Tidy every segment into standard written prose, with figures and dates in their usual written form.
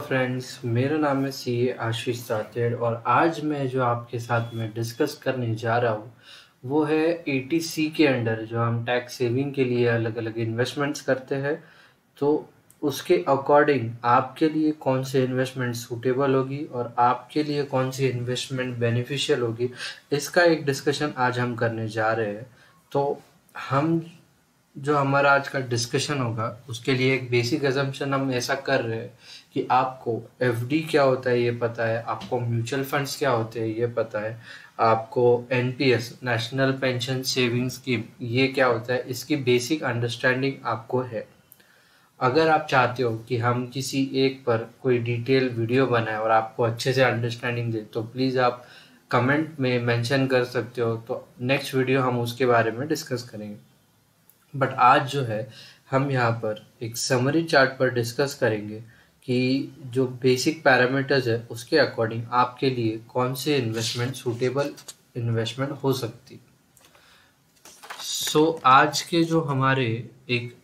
Friends, मेरा नाम है सीए आशीष सातेड़ और आज मैं जो आपके साथ में डिस्कस करने जा रहा हूँ वो है एटीसी के अंडर जो हम टैक्स सेविंग के लिए अलग अलग इन्वेस्टमेंट्स करते हैं। तो उसके अकॉर्डिंग आपके लिए कौन से इन्वेस्टमेंट सूटेबल होगी और आपके लिए कौन सी इन्वेस्टमेंट बेनिफिशियल होगी, इसका एक डिस्कशन आज हम करने जा रहे हैं। तो हम जो हमारा आज का डिस्कशन होगा उसके लिए एक बेसिक अजम्पशन हम ऐसा कर रहे हैं कि आपको एफडी क्या होता है ये पता है, आपको म्यूचुअल फंड्स क्या होते हैं ये पता है, आपको NPS national pension saving scheme ये क्या होता है इसकी बेसिक अंडरस्टैंडिंग आपको है। अगर आप चाहते हो कि हम किसी एक पर कोई डिटेल वीडियो बनाए और आपको अच्छे से अंडरस्टैंडिंग दे तो प्लीज़ आप कमेंट में मेंशन कर सकते हो, तो नेक्स्ट वीडियो हम उसके बारे में डिस्कस करेंगे। बट आज जो है हम यहाँ पर एक समरी चार्ट पर डिस्कस करेंगे कि जो बेसिक पैरामीटर्स है उसके अकॉर्डिंग आपके लिए कौन से इन्वेस्टमेंट सूटेबल इन्वेस्टमेंट हो सकती। सो आज के जो हमारे एक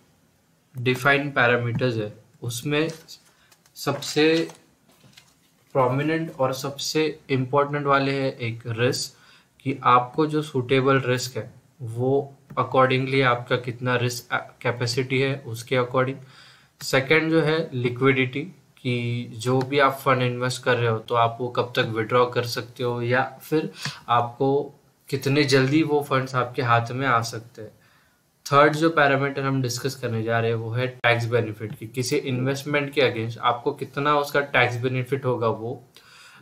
डिफाइंड पैरामीटर्स है उसमें सबसे प्रोमिनेंट और सबसे इम्पोर्टेंट वाले है एक रिस्क, कि आपको जो सूटेबल रिस्क है वो अकॉर्डिंगली आपका कितना रिस्क कैपेसिटी है उसके अकॉर्डिंग। सेकंड जो है लिक्विडिटी, कि जो भी आप फंड इन्वेस्ट कर रहे हो तो आप वो कब तक विड्रॉ कर सकते हो या फिर आपको कितने जल्दी वो फंड्स आपके हाथ में आ सकते हैं। थर्ड जो पैरामीटर हम डिस्कस करने जा रहे हैं वो है टैक्स बेनिफिट, कि किसी इन्वेस्टमेंट के अगेंस्ट आपको कितना उसका टैक्स बेनिफिट होगा। वो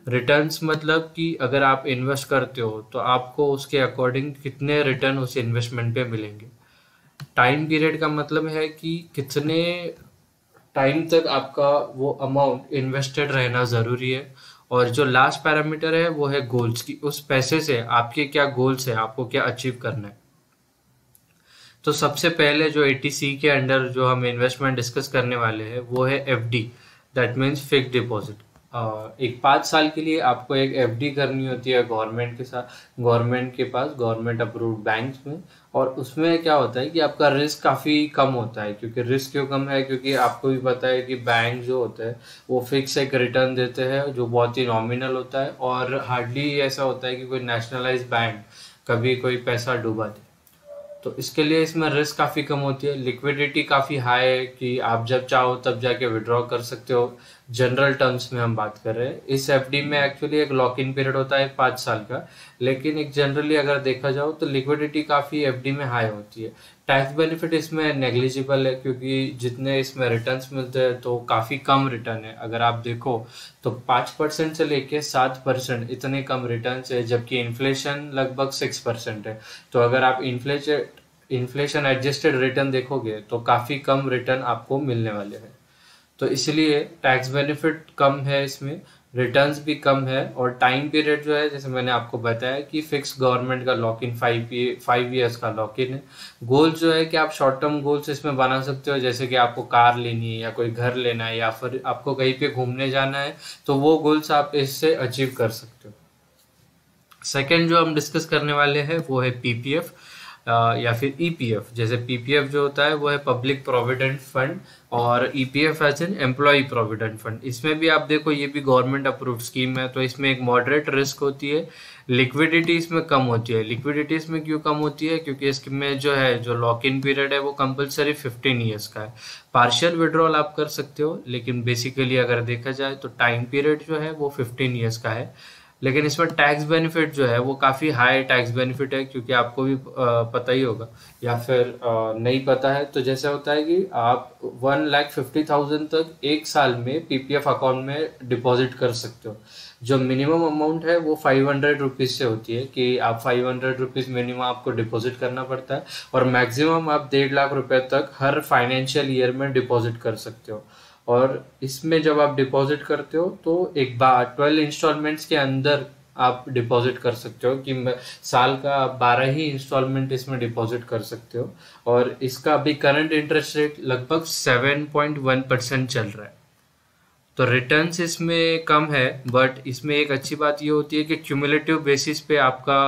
रिटर्न्स मतलब कि अगर आप इन्वेस्ट करते हो तो आपको उसके अकॉर्डिंग कितने रिटर्न उस इन्वेस्टमेंट पे मिलेंगे। टाइम पीरियड का मतलब है कि कितने टाइम तक आपका वो अमाउंट इन्वेस्टेड रहना ज़रूरी है। और जो लास्ट पैरामीटर है वो है गोल्स, की उस पैसे से आपके क्या गोल्स है, आपको क्या अचीव करना है। तो सबसे पहले जो एटीसी के अंडर जो हम इन्वेस्टमेंट डिस्कस करने वाले हैं वो है FD, that means fixed deposit. एक 5 साल के लिए आपको एक एफडी करनी होती है गवर्नमेंट के साथ, गवर्नमेंट के पास, गवर्नमेंट अप्रूव्ड बैंक्स में। और उसमें क्या होता है कि आपका रिस्क काफ़ी कम होता है। क्योंकि रिस्क क्यों कम है, क्योंकि आपको भी पता है कि बैंक जो होते हैं वो फिक्स एक रिटर्न देते हैं जो बहुत ही नॉमिनल होता है, और हार्डली ऐसा होता है कि कोई नेशनलाइज बैंक कभी कोई पैसा डूबा दे। तो इसके लिए इसमें रिस्क काफ़ी कम होती है। लिक्विडिटी काफ़ी हाई है कि आप जब चाहो तब जाके विड्रॉ कर सकते हो। जनरल टर्म्स में हम बात कर रहे हैं। इस एफडी में एक्चुअली एक लॉक इन पीरियड होता है 5 साल का, लेकिन एक जनरली अगर देखा जाओ तो लिक्विडिटी काफ़ी एफडी में हाई होती है। टैक्स बेनिफिट इसमें नेग्लिजिबल है क्योंकि जितने इसमें रिटर्न्स मिलते हैं तो काफ़ी कम रिटर्न है। अगर आप देखो तो 5% से लेके 7% इतने कम रिटर्न्स है, जबकि इन्फ्लेशन लगभग 6% है। तो अगर आप इन्फ्लेशन एडजस्टेड रिटर्न देखोगे तो काफ़ी कम रिटर्न आपको मिलने वाले हैं। तो इसलिए टैक्स बेनिफिट कम है इसमें, रिटर्न्स भी कम है, और टाइम पीरियड जो है जैसे मैंने आपको बताया कि फिक्स गवर्नमेंट का लॉक इन 5 ईयर्स का लॉक इन है। गोल्स जो है कि आप शॉर्ट टर्म गोल्स इसमें बना सकते हो, जैसे कि आपको कार लेनी है या कोई घर लेना है या फिर आपको कहीं पे घूमने जाना है, तो वो गोल्स आप इससे अचीव कर सकते हो। सेकेंड जो हम डिस्कस करने वाले हैं वो है पीपीएफ या फिर ईपीएफ। जैसे पीपीएफ जो होता है वो है पब्लिक प्रोविडेंट फंड, और EPF as an employ provident fund. इसमें भी आप देखो ये भी गवर्नमेंट अप्रूव्ड स्कीम है, तो इसमें एक मॉडरेट रिस्क होती है। लिक्विडिटी इसमें कम होती है। लिक्विडिटी इसमें क्यों कम होती है, क्योंकि इसमें जो है जो लॉक इन पीरियड है वो कंपलसरी 15 ईयर्स का है। पार्शियल विड्रॉल आप कर सकते हो, लेकिन बेसिकली अगर देखा जाए तो टाइम पीरियड जो है वो 15 ईयर्स का है। लेकिन इसमें टैक्स बेनिफिट जो है वो काफ़ी हाई टैक्स बेनिफिट है, क्योंकि आपको भी पता ही होगा या फिर नहीं पता है तो जैसे होता है कि आप 1,50,000 तक एक साल में पीपीएफ अकाउंट में डिपॉजिट कर सकते हो। जो मिनिमम अमाउंट है वो 500 रुपीज़ से होती है, कि आप 500 रुपीज़ मिनिमम आपको डिपॉजिट करना पड़ता है, और मैक्सिमम आप 1.5 लाख रुपए तक हर फाइनेंशियल ईयर में डिपॉजिट कर सकते हो। और इसमें जब आप डिपॉजिट करते हो तो एक बार 12 इंस्टॉलमेंट्स के अंदर आप डिपॉजिट कर सकते हो, कि साल का आप 12 ही इंस्टॉलमेंट इसमें डिपॉजिट कर सकते हो। और इसका अभी करंट इंटरेस्ट रेट लगभग 7.1% चल रहा है। तो रिटर्न्स इसमें कम है, बट इसमें एक अच्छी बात ये होती है कि क्यूमुलेटिव बेसिस पे आपका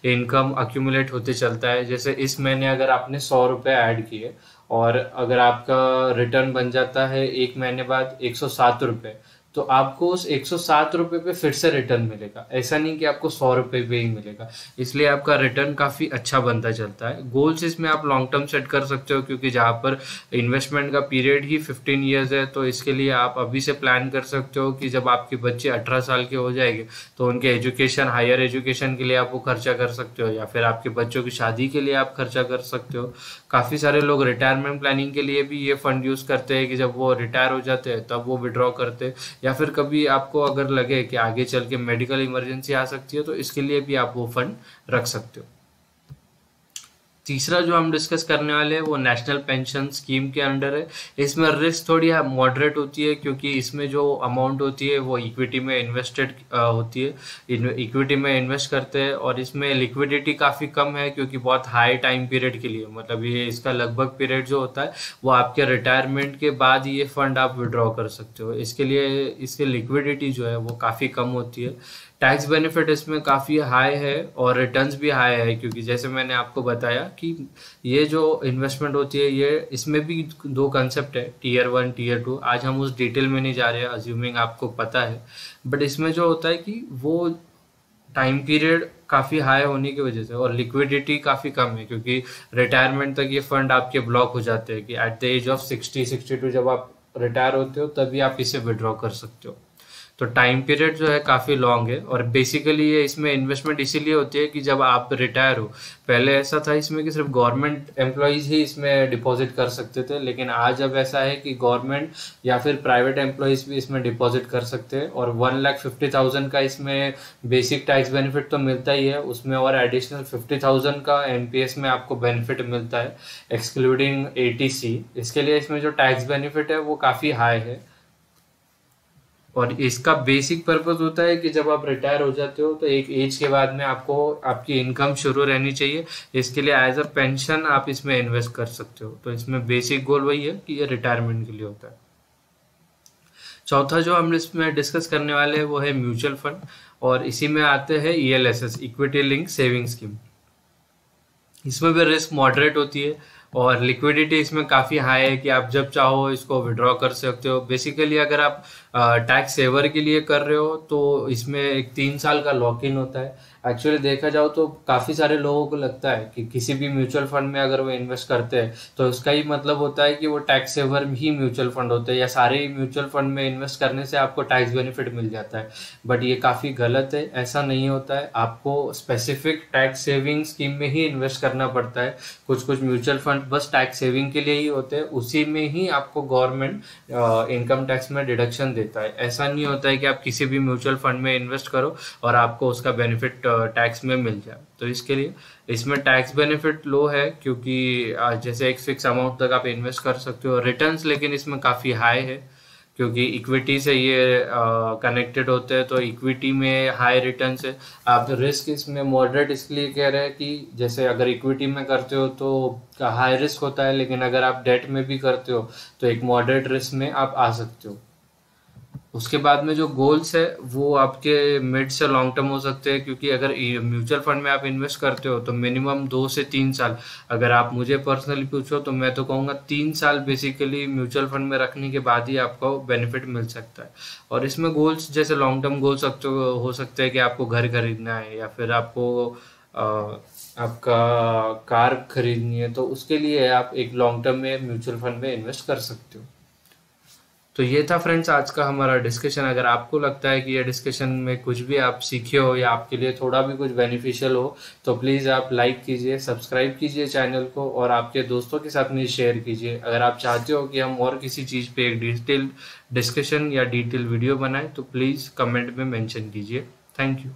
इनकम अक्यूमुलेट होते चलता है। जैसे इस महीने अगर आपने 100 रुपये ऐड किए और अगर आपका रिटर्न बन जाता है एक महीने बाद 107 रुपये, तो आपको उस 107 रुपये पे फिर से रिटर्न मिलेगा, ऐसा नहीं कि आपको 100 रुपये पे ही मिलेगा। इसलिए आपका रिटर्न काफ़ी अच्छा बनता चलता है। गोल्स इसमें आप लॉन्ग टर्म सेट कर सकते हो, क्योंकि जहाँ पर इन्वेस्टमेंट का पीरियड ही 15 ईयर्स है, तो इसके लिए आप अभी से प्लान कर सकते हो कि जब आपके बच्चे 18 साल के हो जाएंगे तो उनके एजुकेशन, हायर एजुकेशन के लिए आप वो खर्चा कर सकते हो, या फिर आपके बच्चों की शादी के लिए आप खर्चा कर सकते हो। काफ़ी सारे लोग रिटायरमेंट प्लानिंग के लिए भी ये फंड यूज़ करते हैं कि जब वो रिटायर हो जाते हैं तब वो विड्रॉ करते हैं, या फिर कभी आपको अगर लगे कि आगे चल के मेडिकल इमरजेंसी आ सकती है तो इसके लिए भी आप वो फंड रख सकते हो। तीसरा जो हम डिस्कस करने वाले हैं वो नेशनल पेंशन स्कीम के अंडर है। इसमें रिस्क थोड़ी मॉडरेट होती है, क्योंकि इसमें जो अमाउंट होती है वो इक्विटी में इन्वेस्टेड होती है, इक्विटी में इन्वेस्ट करते हैं, और इसमें लिक्विडिटी काफ़ी कम है, क्योंकि बहुत हाई टाइम पीरियड के लिए, मतलब ये इसका लगभग पीरियड जो होता है वो आपके रिटायरमेंट के बाद ये फंड आप विड्रॉ कर सकते हो। इसके लिए इसकी लिक्विडिटी जो है वो काफ़ी कम होती है। टैक्स बेनिफिट इसमें काफ़ी हाई है और रिटर्न्स भी हाई है, क्योंकि जैसे मैंने आपको बताया कि ये जो इन्वेस्टमेंट होती है ये, इसमें भी दो कंसेप्ट है, टीयर 1 टीयर 2। आज हम उस डिटेल में नहीं जा रहे हैं, अज्यूमिंग आपको पता है। बट इसमें जो होता है कि वो टाइम पीरियड काफ़ी हाई होने की वजह से और लिक्विडिटी काफ़ी कम है, क्योंकि रिटायरमेंट तक ये फंड आपके ब्लॉक हो जाते हैं कि एट द एज ऑफ 60-62 जब आप रिटायर होते हो तभी आप इसे विड्रॉ कर सकते हो। तो टाइम पीरियड जो है काफ़ी लॉन्ग है, और बेसिकली ये इसमें इन्वेस्टमेंट इसीलिए होती है कि जब आप रिटायर हो, पहले ऐसा था इसमें कि सिर्फ गवर्नमेंट एम्प्लॉयज़ ही इसमें डिपॉजिट कर सकते थे, लेकिन आज अब ऐसा है कि गवर्नमेंट या फिर प्राइवेट एम्प्लॉयज़ भी इसमें डिपॉजिट कर सकते हैं। और 1,50,000 का इसमें बेसिक टैक्स बेनिफिट तो मिलता ही है, उसमें और एडिशनल 50,000 का एनपीएस में आपको बेनिफिट मिलता है, एक्सक्लूडिंग एटीसी। इसके लिए इसमें जो टैक्स बेनिफिट है वो काफ़ी हाई है, और इसका बेसिक पर्पस होता है कि जब आप रिटायर हो जाते हो तो एक एज के बाद में आपको आपकी इनकम शुरू रहनी चाहिए। इसके लिए एज अ पेंशन आप इसमें इन्वेस्ट कर सकते हो। तो इसमें बेसिक गोल वही है कि ये रिटायरमेंट के लिए होता है। चौथा जो हम इसमें डिस्कस करने वाले हैं वो है म्यूचुअल फंड, और इसी में आते हैं ELSS, equity link saving scheme. इसमें भी रिस्क मॉडरेट होती है और लिक्विडिटी इसमें काफ़ी हाई है कि आप जब चाहो इसको विड्रॉ कर सकते हो। बेसिकली अगर आप टैक्स सेवर के लिए कर रहे हो तो इसमें एक 3 साल का लॉक इन होता है। एक्चुअली देखा जाओ तो काफ़ी सारे लोगों को लगता है कि किसी भी म्यूचुअल फंड में अगर वो इन्वेस्ट करते हैं तो उसका ही मतलब होता है कि वो टैक्स सेवर ही म्यूचुअल फंड होते हैं, या सारे ही म्यूचुअल फंड में इन्वेस्ट करने से आपको टैक्स बेनिफिट मिल जाता है। बट ये काफ़ी गलत है, ऐसा नहीं होता है। आपको स्पेसिफिक टैक्स सेविंग स्कीम में ही इन्वेस्ट करना पड़ता है। कुछ कुछ म्यूचुअल फंड बस टैक्स सेविंग के लिए ही होते हैं, उसी में ही आपको गवर्नमेंट इनकम टैक्स में डिडक्शन देता है। ऐसा नहीं होता है कि आप किसी भी म्यूचुअल फंड में इन्वेस्ट करो और आपको उसका बेनिफिट टैक्स में मिल जाए। तो इसके लिए इसमें टैक्स बेनिफिट लो है, क्योंकि जैसे एक फिक्स अमाउंट तक आप इन्वेस्ट कर सकते हो। रिटर्न्स लेकिन इसमें काफ़ी हाई है, क्योंकि इक्विटी से ये कनेक्टेड होते हैं, तो इक्विटी में हाई रिटर्न्स है। आप रिस्क इसमें मॉडरेट इसलिए कह रहे हैं कि जैसे अगर इक्विटी में करते हो तो हाई रिस्क होता है, लेकिन अगर आप डेट में भी करते हो तो एक मॉडरेट रिस्क में आप आ सकते हो। उसके बाद में जो गोल्स है वो आपके मिड से लॉन्ग टर्म हो सकते हैं, क्योंकि अगर म्यूचुअल फंड में आप इन्वेस्ट करते हो तो मिनिमम 2 से 3 साल, अगर आप मुझे पर्सनली पूछो तो मैं तो कहूँगा 3 साल बेसिकली म्यूचुअल फंड में रखने के बाद ही आपको बेनिफिट मिल सकता है। और इसमें गोल्स जैसे लॉन्ग टर्म गोल्स हो सकते हैं कि आपको घर खरीदना है, या फिर आपको आपका कार खरीदनी है, तो उसके लिए आप एक लॉन्ग टर्म में म्यूचुअल फंड में इन्वेस्ट कर सकते हो। तो ये था फ्रेंड्स आज का हमारा डिस्कशन। अगर आपको लगता है कि ये डिस्कशन में कुछ भी आप सीखे हो या आपके लिए थोड़ा भी कुछ बेनिफिशियल हो तो प्लीज़ आप लाइक कीजिए, सब्सक्राइब कीजिए चैनल को, और आपके दोस्तों के साथ में शेयर कीजिए। अगर आप चाहते हो कि हम और किसी चीज़ पे एक डिटेल डिस्कशन या डिटेल वीडियो बनाएं तो प्लीज़ कमेंट में मेंशन कीजिए। Thank you.